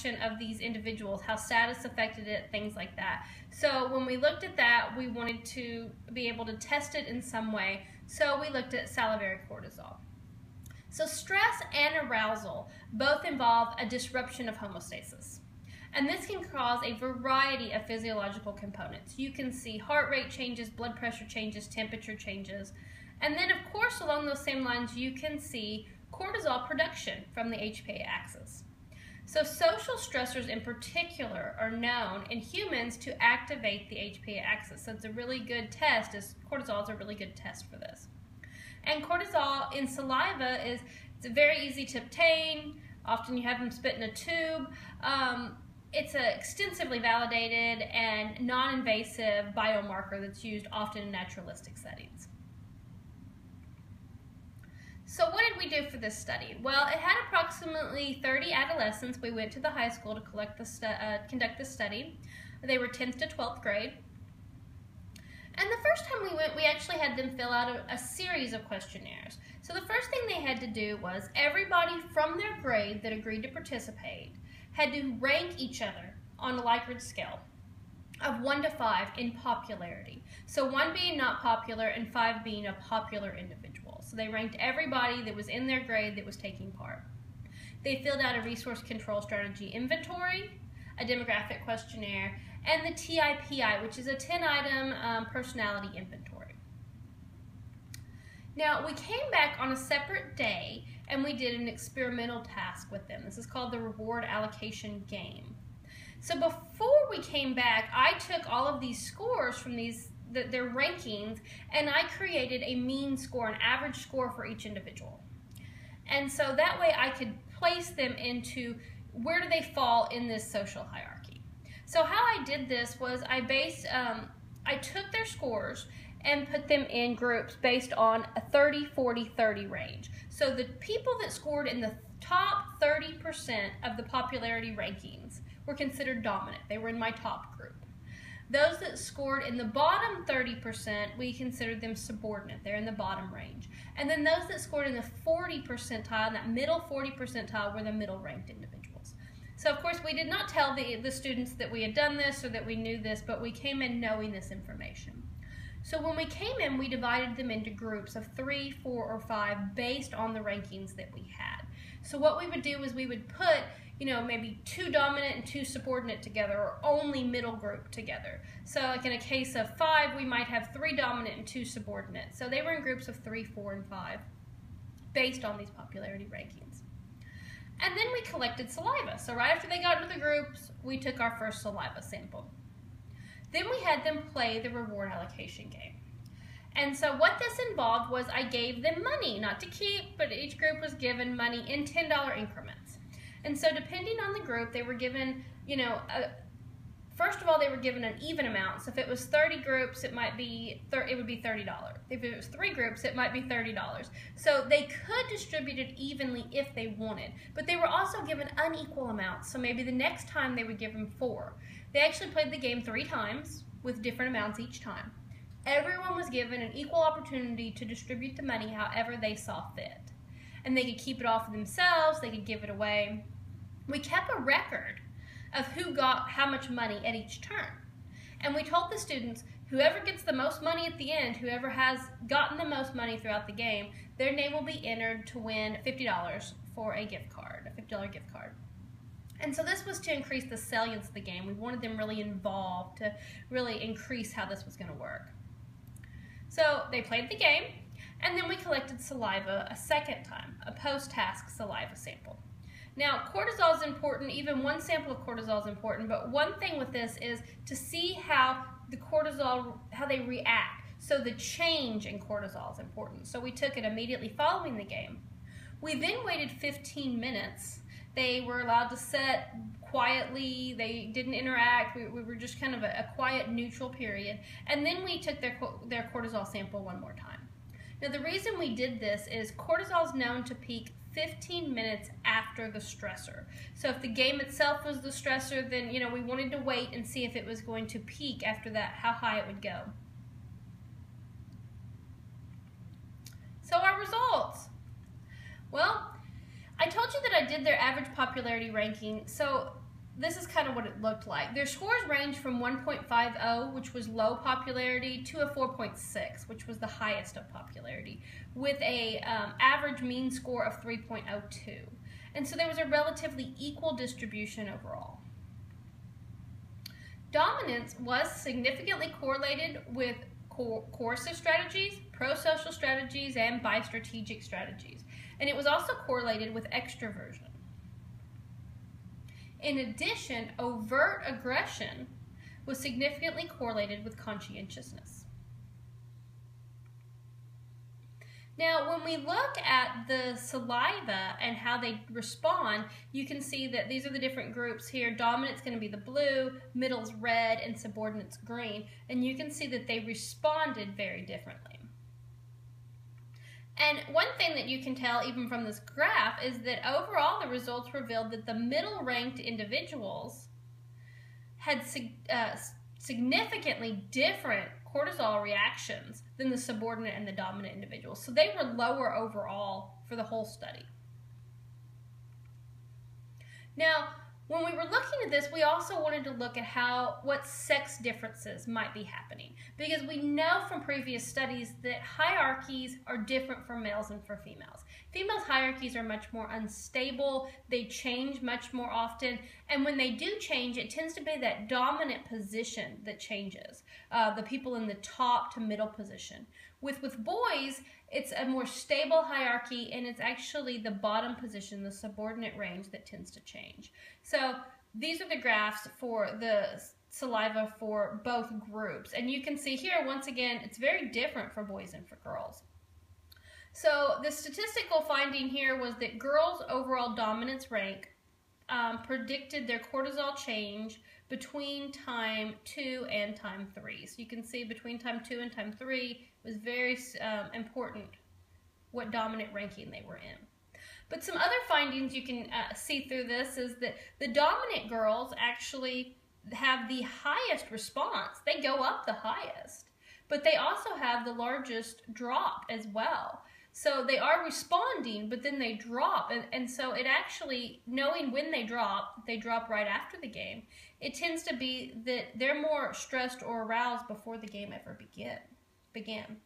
reaction of these individuals, how status affected it, things like that. So when we looked at that, we wanted to be able to test it in some way, so we looked at salivary cortisol. So stress and arousal both involve a disruption of homeostasis. And this can cause a variety of physiological components. You can see heart rate changes, blood pressure changes, temperature changes. And then, of course, along those same lines, you can see cortisol production from the HPA axis. So social stressors in particular are known in humans to activate the HPA axis. So it's a really good test, cortisol is a really good test for this. And cortisol in saliva it's very easy to obtain. Often you have them spit in a tube. It's an extensively validated and non-invasive biomarker that's used often in naturalistic settings. So what did we do for this study? Well, it had approximately 30 adolescents. We went to the high school to conduct the study. They were 10th to 12th grade. And the first time we went, we actually had them fill out a series of questionnaires. So the first thing they had to do was everybody from their grade that agreed to participate had to rank each other on a Likert scale of 1 to 5 in popularity. So 1 being not popular and 5 being a popular individual. So they ranked everybody that was in their grade that was taking part. They filled out a resource control strategy inventory, a demographic questionnaire, and the TIPI, which is a 10-item personality inventory. Now, we came back on a separate day and we did an experimental task with them. This is called the reward allocation game. So before we came back, I took all of these scores from their rankings, and I created a mean score, an average score for each individual. And so that way I could place them into where do they fall in this social hierarchy. So how I did this was I took their scores and put them in groups based on a 30, 40, 30 range. So the people that scored in the top 30% of the popularity rankings were considered dominant. They were in my top group. Those that scored in the bottom 30%, we considered them subordinate. They're in the bottom range. And then those that scored in the 40 percentile, that middle 40 percentile, were the middle ranked individuals. So of course we did not tell the students that we had done this or that we knew this, but we came in knowing this information. So when we came in, we divided them into groups of 3, 4, or 5 based on the rankings that we had. So what we would do is we would put, maybe 2 dominant and 2 subordinate together, or only middle group together. So like in a case of 5, we might have 3 dominant and 2 subordinate. So they were in groups of 3, 4, and 5 based on these popularity rankings. And then we collected saliva. So right after they got into the groups, we took our first saliva sample. Then we had them play the reward allocation game. And so what this involved was I gave them money, not to keep, but each group was given money in $10 increments. And so depending on the group, they were given, first of all, they were given an even amount. So if it was 30 groups, it would be $30. If it was 3 groups, it might be $30. So they could distribute it evenly if they wanted, but they were also given unequal amounts. So maybe the next time they would give them 4. They actually played the game 3 times with different amounts each time. Everyone was given an equal opportunity to distribute the money however they saw fit. And they could keep it all for themselves, they could give it away. We kept a record of who got how much money at each turn. And we told the students, whoever gets the most money at the end, whoever has gotten the most money throughout the game, their name will be entered to win $50 for a gift card, a $50 gift card. And so this was to increase the salience of the game. We wanted them really involved to really increase how this was going to work. So they played the game, and then we collected saliva a second time, a post-task saliva sample. Now, cortisol is important. Even one sample of cortisol is important, but one thing with this is to see how the cortisol, how they react. So the change in cortisol is important. So we took it immediately following the game. We then waited 15 minutes. They were allowed to sit quietly. They didn't interact. We were just kind of a quiet, neutral period. And then we took their cortisol sample one more time. Now, the reason we did this is cortisol is known to peak 15 minutes after the stressor. So if the game itself was the stressor, then we wanted to wait and see if it was going to peak after that, how high it would go. So our results. Well, I told you that I did their average popularity ranking. So this is kind of what it looked like. Their scores ranged from 1.50, which was low popularity, to a 4.6, which was the highest of popularity, with a average mean score of 3.02. And so there was a relatively equal distribution overall. Dominance was significantly correlated with coercive strategies, pro-social strategies, and bi-strategic strategies. And it was also correlated with extroversion. In addition, overt aggression was significantly correlated with conscientiousness. Now, when we look at the saliva and how they respond, you can see that these are the different groups here. Dominant's going to be the blue, middle's red, and subordinate's green. And you can see that they responded very differently. And one thing that you can tell even from this graph is that overall the results revealed that the middle-ranked individuals had significantly different cortisol reactions than the subordinate and the dominant individuals. So they were lower overall for the whole study. Now, when we were looking at this, we also wanted to look at what sex differences might be happening, because we know from previous studies that hierarchies are different for males and for females. Females' hierarchies are much more unstable, they change much more often, and when they do change, it tends to be that dominant position that changes, the people in the top to middle position. With boys, it's a more stable hierarchy, and it's actually the bottom position, the subordinate range, that tends to change. So these are the graphs for the saliva for both groups. And you can see here, once again, it's very different for boys and for girls. So the statistical finding here was that girls' overall dominance rank predicted their cortisol change between time 2 and time 3. So you can see between time 2 and time 3, it was very important what dominant ranking they were in. But some other findings you can see through this is that the dominant girls actually have the highest response. They go up the highest, but they also have the largest drop as well. So they are responding, but then they drop. And so it actually, knowing when they drop right after the game, it tends to be that they're more stressed or aroused before the game ever began.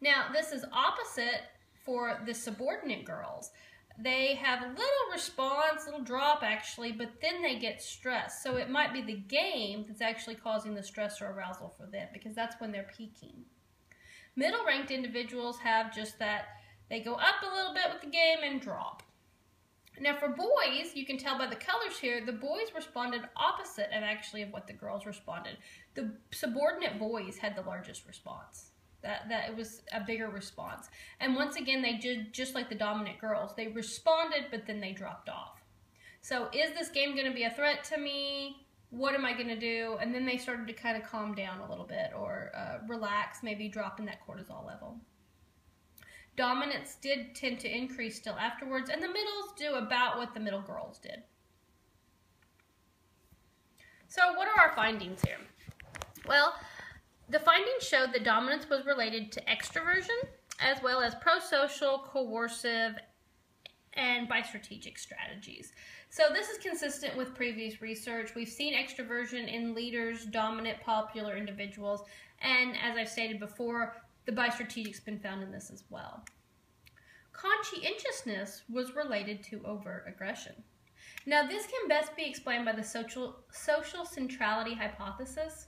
Now, this is opposite for the subordinate girls. They have a little response, little drop actually, but then they get stressed. So it might be the game that's actually causing the stress or arousal for them, because that's when they're peaking. Middle-ranked individuals have just that. They go up a little bit with the game and drop. Now for boys, you can tell by the colors here, the boys responded opposite of what the girls responded. The subordinate boys had the largest response. That it was a bigger response. And once again, they did just like the dominant girls. They responded, but then they dropped off. So is this game going to be a threat to me? What am I going to do? And then they started to kind of calm down a little bit, or relax, maybe drop in that cortisol level. Dominance did tend to increase still afterwards, and the middles do about what the middle girls did. So what are our findings here? Well, the findings showed that dominance was related to extroversion, as well as prosocial, coercive, and bi-strategic strategies. So this is consistent with previous research. We've seen extroversion in leaders, dominant, popular individuals, and as I've stated before, the bi-strategic's been found in this as well. Conscientiousness was related to overt aggression. Now this can best be explained by the social centrality hypothesis.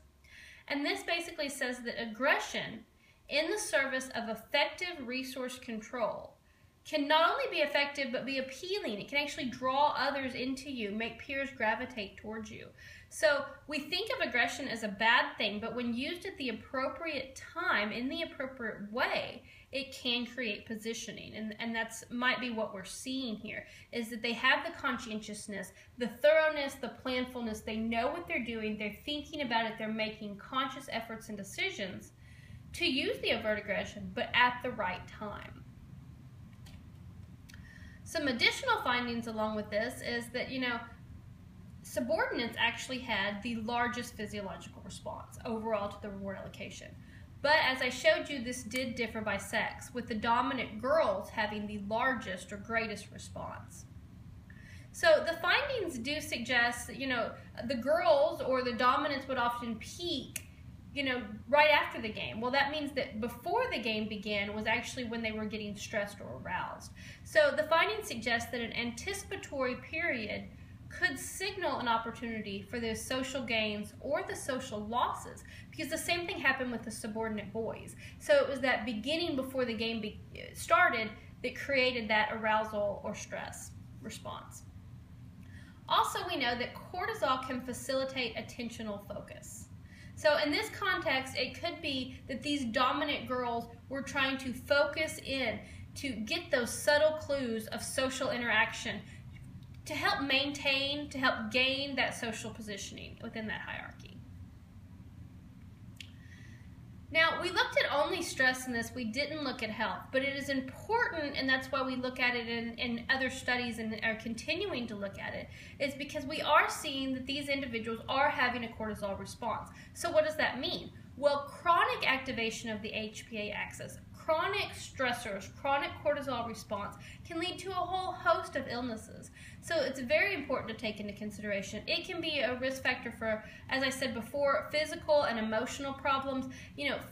And this basically says that aggression in the service of effective resource control can not only be effective but be appealing. It can actually draw others into you, make peers gravitate towards you. So we think of aggression as a bad thing, but when used at the appropriate time, in the appropriate way, it can create positioning. And that's might be what we're seeing here, is that they have the conscientiousness, the thoroughness, the planfulness. They know what they're doing. They're thinking about it. They're making conscious efforts and decisions to use the overt aggression, but at the right time. Some additional findings along with this is that, subordinates actually had the largest physiological response overall to the reward allocation. But as I showed you, this did differ by sex, with the dominant girls having the largest or greatest response. So the findings do suggest that, the girls or the dominance would often peak, right after the game. Well, that means that before the game began was actually when they were getting stressed or aroused. So the findings suggest that an anticipatory period could signal an opportunity for the social gains or the social losses, because the same thing happened with the subordinate boys. So it was that beginning before the game started that created that arousal or stress response. Also, we know that cortisol can facilitate attentional focus. So in this context, it could be that these dominant girls were trying to focus in to get those subtle clues of social interaction to help maintain, to help gain that social positioning within that hierarchy. Now, we looked at only stress in this, we didn't look at health, but it is important, and that's why we look at it in other studies and are continuing to look at it, is because we are seeing that these individuals are having a cortisol response. So what does that mean? Well, chronic activation of the HPA axis, chronic stressors, chronic cortisol response can lead to a whole host of illnesses. So it's very important to take into consideration. It can be a risk factor for, as I said before, physical and emotional problems,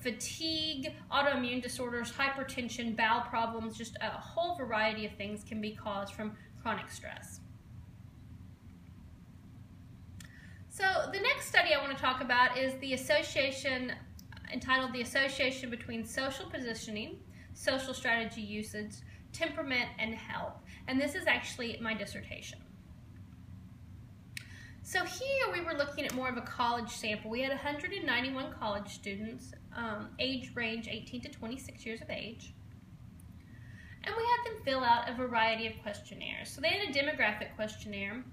fatigue, autoimmune disorders, hypertension, bowel problems, just a whole variety of things can be caused from chronic stress. So the next study I want to talk about is the association, entitled The Association Between Social Positioning, Social Strategy Usage, Temperament, and Health. And this is actually my dissertation. So here we were looking at more of a college sample. We had 191 college students, age range 18 to 26 years of age. And we had them fill out a variety of questionnaires. So they had a demographic questionnaire.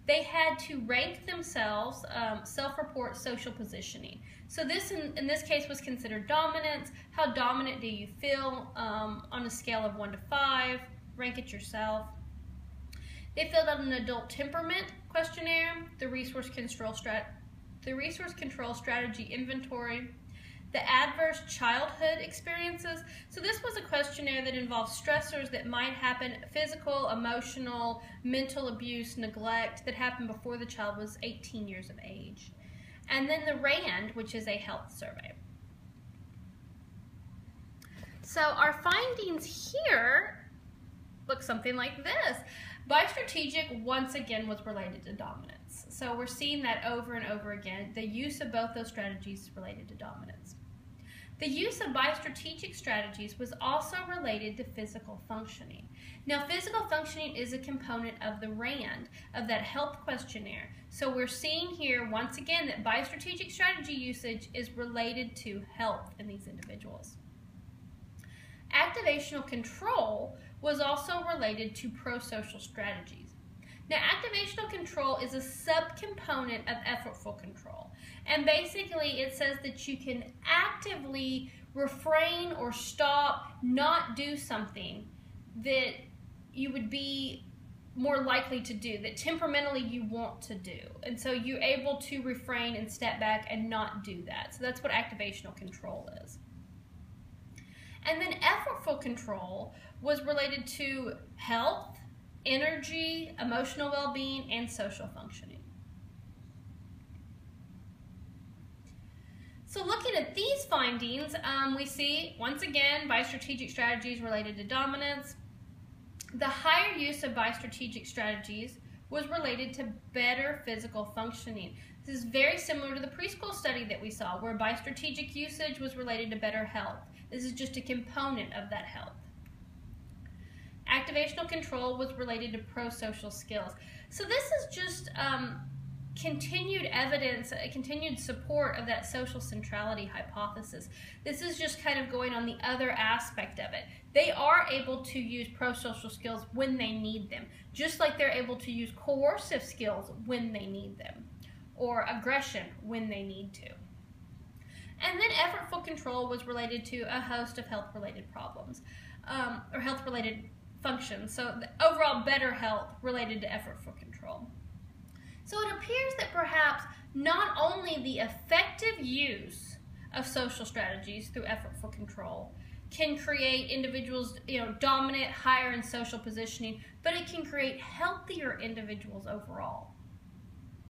They had to rank themselves, self-report social positioning. So this, in this case, was considered dominance. How dominant do you feel on a scale of 1 to 5? Rank it yourself. They filled out an adult temperament questionnaire, the resource control strategy inventory, the adverse childhood experiences. So this was a questionnaire that involved stressors that might happen, physical, emotional, mental abuse, neglect, that happened before the child was 18 years of age. And then the RAND, which is a health survey. So our findings here look something like this. Biostrategic, once again, was related to dominance. So we're seeing that over and over again, the use of both those strategies related to dominance. The use of biostrategic strategies was also related to physical functioning. Now, physical functioning is a component of the RAND, of that health questionnaire. So we're seeing here, once again, that biostrategic strategy usage is related to health in these individuals. Activational control was also related to prosocial strategies. Now, activational control is a subcomponent of effortful control. And basically, it says that you can actively refrain or stop, not do something that you would be more likely to do, that temperamentally you want to do. And so you're able to refrain and step back and not do that. So that's what activational control is. And then effortful control was related to health, energy, emotional well-being, and social functioning. So looking at these findings, we see, once again, biostrategic strategies related to dominance. The higher use of biostrategic strategies was related to better physical functioning. This is very similar to the preschool study that we saw, where biostrategic usage was related to better health. This is just a component of that health. Activational control was related to prosocial skills. So this is just continued evidence, continued support of that social centrality hypothesis. This is just kind of going on the other aspect of it. They are able to use prosocial skills when they need them, just like they're able to use coercive skills when they need them, or aggression when they need to. And then effortful control was related to a host of health-related problems, or health-related functions. So the overall better health related to effortful control. So it appears that perhaps not only the effective use of social strategies through effortful control can create individuals, dominant, higher in social positioning, but it can create healthier individuals overall.